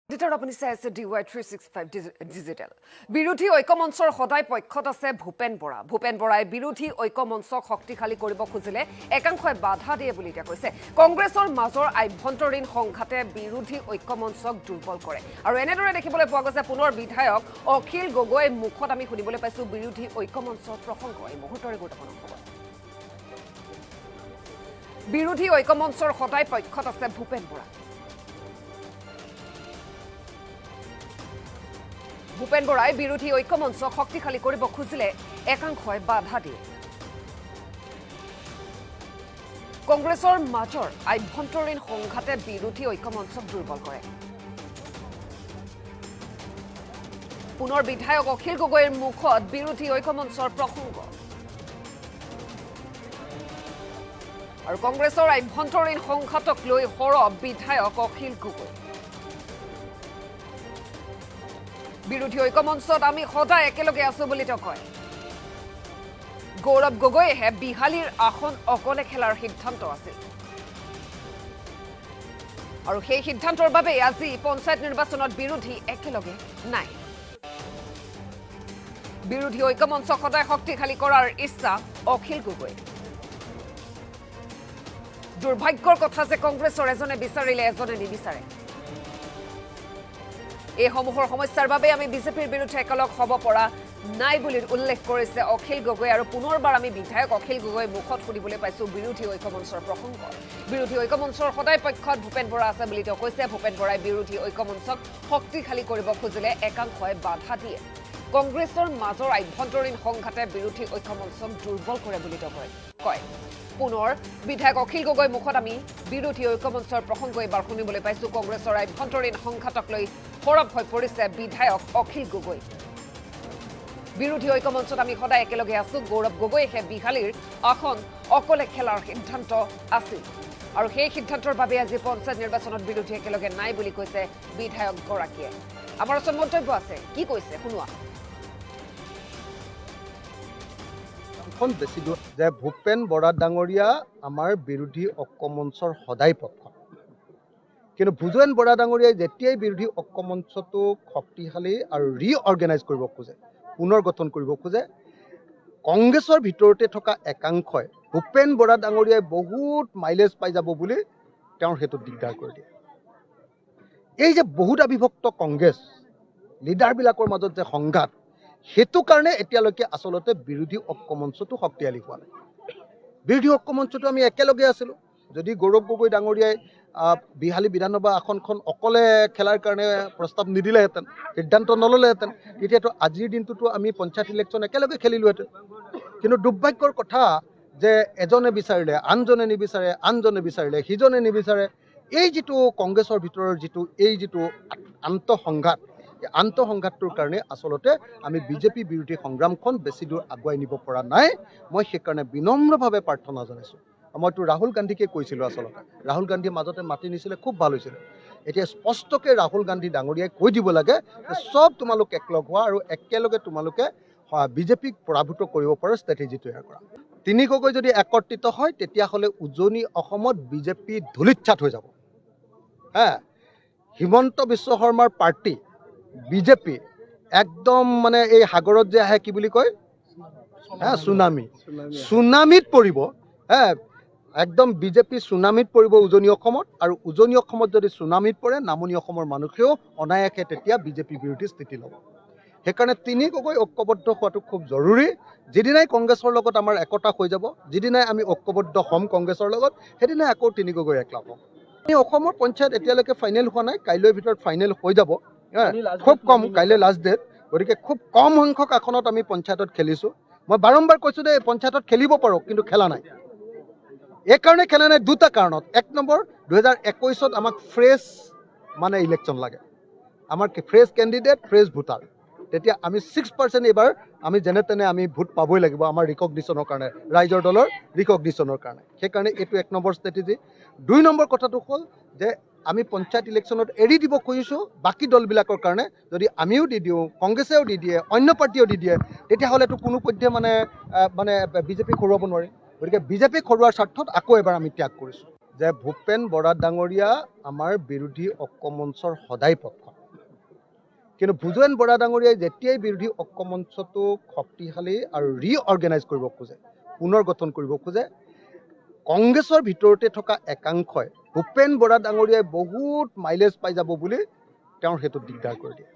Digital আপুনি চাই আছে DY 365 ডিজিটেল বিৰোধী ঐক্যমঞ্চৰ সদায় পক্ষত আছে ভূপেন বৰা ভূপেন বৰাই বিৰোধী ঐক্যমঞ্চক শক্তিশালী কৰিব খুজিলে একাংশই বাধা দিয়ে বুলি তেওঁ কৈছে কংগ্ৰেছৰ মাজৰ আভ্যন্তৰীণ সংঘাতে বিৰোধী ঐক্যমঞ্চক দুৰ্বল কৰে আৰু এনেদৰে দেখিবলৈ পোৱা গৈছে পুনৰ বিধায়ক অখিল গগৈ মুখত আমি শুনিবলৈ পাইছো বিৰোধী ঐক্যমঞ্চৰ প্ৰসংগ এই মুহূৰ্তৰে গুৰুত্বপূৰ্ণ খবৰ বিৰোধী ঐক্যমঞ্চৰ সদায় পক্ষত আছে ভূপেন বৰা ভূপেন বৰাই বিৰোধী ঐক্যমঞ্চক শক্তিশালী কৰিব খুজিলে একাংশই বাধা দিয়ে কংগ্ৰেছৰ মাজৰ আভ্যন্তৰীণ সংঘাতে বিৰোধী ঐক্যমঞ্চক দুৰ্বল কৰে পুনৰ বিধায়ক অখিল গগৈৰ মুখত বিৰোধী ঐক্যমঞ্চৰ প্ৰসংগ আৰু কংগ্ৰেছৰ আভ্যন্তৰীণ সংঘাতক লৈ সৰব বিধায়ক অখিল গগৈ বিৰোধী ঐক্যমঞ্চত আমি সদায় একেলগে আছো বুলি তেওঁ কয় গৌৰৱ গগৈয়ে বিহালীৰ আসন অকলে খেলাৰ সিদ্ধান্ত আছিল আৰু সেই সিদ্ধান্তৰ বাবে আজি পঞ্চায়ত নিৰ্বাচনত বিৰোধী একেলগে নাই বিৰোধী ঐক্যমঞ্চক সদায় শক্তিশালী কৰাৰ ইচ্ছা অখিল গগৈ দুৰ্ভাগ্যৰ কথা যে কংগ্ৰেছৰ এজনে বিচাৰিলে এজনে নিবিচাৰে এই সমূহৰ সমস্যাৰ বাবে আমি বিজেপিৰ বিৰুদ্ধে একেলগ হ'ব পৰা নাই বুলি উল্লেখ কৰিছে অখিল গগৈ আৰু পুনৰবাৰ আমি বিধায়ক অখিল গগৈ মুখত শুনিবলৈ পাইছো বিৰোধী ঐক্যমঞ্চৰ প্ৰসংগ বিৰোধী ঐক্যমঞ্চৰ সদায় পক্ষত ভূপেন বৰা আছে বুলি তেওঁ কৈছে ভূপেন বৰাই বিৰোধী ঐক্যমঞ্চক শক্তিশালী কৰিব খুজিলে একাংশই বাধা দিয়ে কংগ্ৰেছৰ মাজৰ আভ্যন্তৰীণ সংঘাতে বিৰোধী ঐক্যমঞ্চক দুৰ্বল কৰে বুলি তেওঁ কয় পুনৰ বিধায়ক অখিল গগৈ মুখত আমি বিৰোধী ঐক্যমঞ্চৰ প্ৰসংগ এবাৰ শুনিবলৈ পাইছো কংগ্ৰেছৰ আভ্যন্তৰীণ সংঘাতক লৈ সৰব হৈ পৰিছে বিধায়ক অখিল গগৈ বিৰোধী ঐক্যমঞ্চত আমি সদায় একেলগে আছো গৌৰৱ গগৈয়ে বিহালীৰ আসন অকলে খেলাৰ সিদ্ধান্ত আছিল আৰু সেই সিদ্ধান্তৰ বাবে আজি পঞ্চায়ত নিৰ্বাচনত বিৰোধী একেলগে নাই বুলি কৈছে বিধায়ক গৰাকীয়ে আমাৰ ওচৰত মন্তব্য আছে কি কৈছে শুনোৱা বেছি যে ভূপেন বৰা ডাঙৰীয়া আমাৰ বিৰোধী ঐক্যমঞ্চৰ সদায় পক্ষ কিন্তু ভূপেন বৰা ডাঙৰীয়াই যেতিয়াই বিৰোধী ঐক্যমঞ্চটোক শক্তিশালী আৰু ৰিঅৰ্গেনাইজ কৰিব খোজে পুনৰ গঠন কৰিব খোজে কংগ্ৰেছৰ ভিতৰতে থকা একাংশই ভূপেন বৰা ডাঙৰীয়াই বহুত মাইলেজ পাই যাব বুলি তেওঁৰ সেইটো দিগদাৰ কৰি দিয়ে এই যে বহুত আবিভক্ত কংগ্ৰেছ লিডাৰবিলাকৰ মাজত যে সংঘাত সেইটো কাৰণে এতিয়ালৈকে আচলতে বিৰোধী ঐক্যমঞ্চটো শক্তিশালী হোৱা নাই বিৰোধী ঐক্যমঞ্চটো আমি একেলগে আছিলোঁ যদি গৌৰৱ গগৈ ডাঙৰীয়াই বিহালী বিধানসভা আসনখন অকলে খেলাৰ কাৰণে প্ৰস্তাৱ নিদিলেহেঁতেন সিদ্ধান্ত নল'লেহেঁতেন তেতিয়াতো আজিৰ দিনটোতো আমি পঞ্চায়ত ইলেকশ্যন একেলগে খেলিলোহেঁতেন কিন্তু দুৰ্ভাগ্যৰ কথা যে এজনে বিচাৰিলে আনজনে নিবিচাৰে আনজনে বিচাৰিলে সিজনে নিবিচাৰে এই যিটো কংগ্ৰেছৰ ভিতৰৰ যিটো আন্তঃসংঘাত এই আন্তঃসংঘাতটোৰ কাৰণে আচলতে আমি বিজেপি বিৰোধী সংগ্ৰামখন বেছি দূৰ আগুৱাই নিব পৰা নাই মই সেইকাৰণে বিনম্ৰভাৱে প্ৰাৰ্থনা জনাইছোঁ মইতো ৰাহুল গান্ধীকে কৈছিলোঁ আচলতে ৰাহুল গান্ধীয়ে মাজতে মাতি নিছিলে খুব ভাল হৈছিলে এতিয়া স্পষ্টকৈ ৰাহুল গান্ধী ডাঙৰীয়াই কৈ দিব লাগে যে চব তোমালোক একলগ হোৱা আৰু একেলগে তোমালোকে বিজেপিক পৰাভূত কৰিব পৰা ষ্ট্ৰেটেজি তৈয়াৰ কৰা তিনি গগৈ যদি একত্ৰিত হয় তেতিয়াহ'লে উজনি অসমত বিজেপি ধূলিচ্ছাত হৈ যাব হিমন্ত বিশ্ব শৰ্মাৰ পাৰ্টি বিজেপি একদম মানে এই সাগৰত যে আহে কি বুলি কয় চুনামিত পৰিব একদম বিজেপি চুনামিত পৰিব উজনি অসমত আৰু উজনি অসমত যদি চুনামিত পৰে নামনি অসমৰ মানুহেও অনায়াসে তেতিয়া বিজেপি বিৰোধী স্থিতি ল'ব সেইকাৰণে তিনি গগৈ ঐক্যবদ্ধ হোৱাটো খুব জৰুৰী যিদিনাই কংগ্ৰেছৰ লগত আমাৰ একতা হৈ যাব যিদিনাই আমি ঐক্যবদ্ধ হ'ম কংগ্ৰেছৰ লগত সেইদিনাই আকৌ তিনি গগৈ একলগ হ'ম অসমৰ পঞ্চায়ত এতিয়ালৈকে ফাইনেল হোৱা নাই কাইলৈৰ ভিতৰত ফাইনেল হৈ যাব খুব কম কাইলৈ লাষ্ট ডেট গতিকে খুব কম সংখ্যক আসনত আমি পঞ্চায়তত খেলিছোঁ মই বাৰম্বাৰ কৈছোঁ যে এই পঞ্চায়তত খেলিব পাৰোঁ কিন্তু খেলা নাই এই কাৰণে খেলা নাই দুটা কাৰণত এক নম্বৰ 2021ত আমাক ফ্ৰেছ মানে ইলেকশ্যন লাগে আমাৰ ফ্ৰেছ কেণ্ডিডেট ফ্ৰেছ ভোটাৰ তেতিয়া আমি 6% এইবাৰ আমি যেনে তেনে আমি ভোট পাবই লাগিব আমাৰ ৰিকগনিশ্যনৰ কাৰণে ৰাইজৰ দলৰ ৰিকগনিশ্যনৰ কাৰণে সেইকাৰণে এইটো এক নম্বৰ ষ্ট্ৰেটেজি দুই নম্বৰ কথাটো হ'ল যে আমি পঞ্চায়ত ইলেকশ্যনত এৰি দিব খুজিছোঁ বাকী দলবিলাকৰ কাৰণে যদি আমিও দি দিওঁ কংগ্ৰেছেও দি দিয়ে অন্য পাৰ্টিয়েও দি দিয়ে তেতিয়াহ'লেতো কোনোপধ্যে মানে বিজেপিক হৰুৱাব নোৱাৰি গতিকে বিজেপিক হৰুৱাৰ স্বাৰ্থত আকৌ এবাৰ আমি ত্যাগ কৰিছোঁ যে ভূপেন বৰা ডাঙৰীয়া আমাৰ বিৰোধী ঐক্যমঞ্চৰ সদায় পক্ষ কিন্তু ভুজেন বৰা ডাঙৰীয়াই যেতিয়াই বিৰোধী ঐক্যমঞ্চটো শক্তিশালী আৰু ৰিঅৰ্গেনাইজ কৰিব খোজে, পুনৰ গঠন কৰিব খোজে, কংগ্ৰেছৰ ভিতৰতে থকা একাংশই ভূপেন বৰা ডাঙৰীয়াই বহুত মাইলেজ পাই যাব বুলি তেওঁৰ সেইটো দিগদাৰ কৰি দিয়ে।